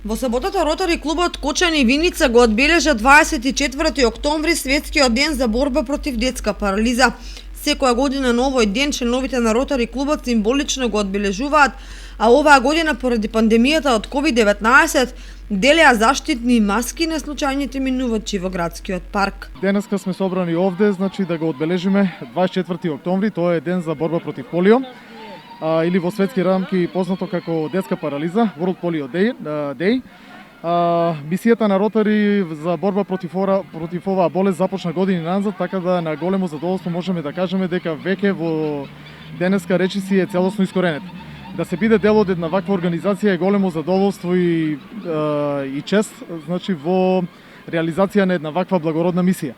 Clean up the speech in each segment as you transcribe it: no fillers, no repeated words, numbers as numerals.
Во саботата Ротари клубот Кочани Виница го одбележа 24 октомври светскиот ден за борба против детска парализа. Секоја година на овој ден членовите на Ротари клубот символично го одбележуваат, а оваа година поради пандемијата од COVID-19 делеа заштитни маски на случајните минувачи во градскиот парк. Денеска сме собрани овде, значи да го одбележиме 24 октомври, тоа е ден за борба против полио, или во светски рамки познато како детска парализа, World Polio Day. Мисијата на Ротари за борба против оваа болест започна години назад, така да на големо задоволство можеме да кажеме дека веќе во денеска речиси е целосно искоренета. Да се биде дел од една ваква организација е големо задоволство и чест, значи во реализација на една ваква благородна мисија.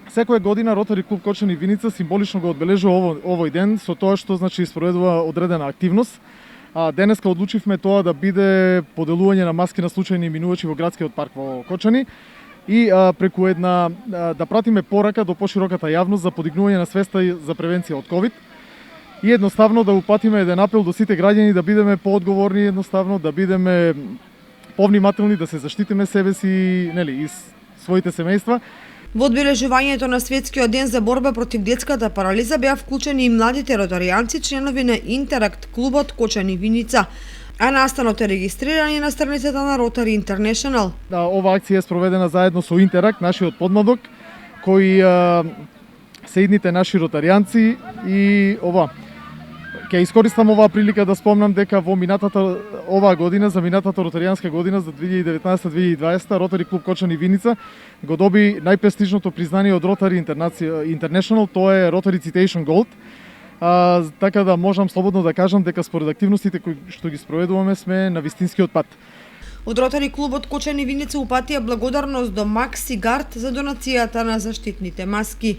Секоја година Ротари клуб Кочани Виница символично го одбележува овој ден со тоа што значи спроведува одредена активност. Денеска одлучивме тоа да биде поделување на маски на случајни минувачи во градскиот парк во Кочани и преку една да пратиме порака до пошироката јавност за подигнување на свеста за превенција од ковид и едноставно да упатиме еден апел до сите граѓани да бидеме поодговорни, едноставно да бидеме повнимателни, да се заштитиме себе си, и своите семејства. Во одбележувањето на светскиот ден за борба против детската парализа беа вклучени и младите ротаријанци, членови на Интеракт клубот Кочани Виница, а настанот е регистриран на страницата на Rotary International. Ова акција е спроведена заедно со Интеракт, нашиот подмладок, кои се идните наши ротаријанци и ќе искористам оваа прилика да спомнам дека во оваа година, за минатата ротаријанска година за 2019-2020, Ротари клуб Кочани Виница го доби најпрестижното признание од Rotary International, тоа е Rotary Citation Gold. Така да можам слободно да кажам дека според активностите кои што ги спроведуваме сме на вистинскиот пат. Од Ротари клубот Кочани Виница упатија благодарност до Макси Гард за донацијата на заштитните маски.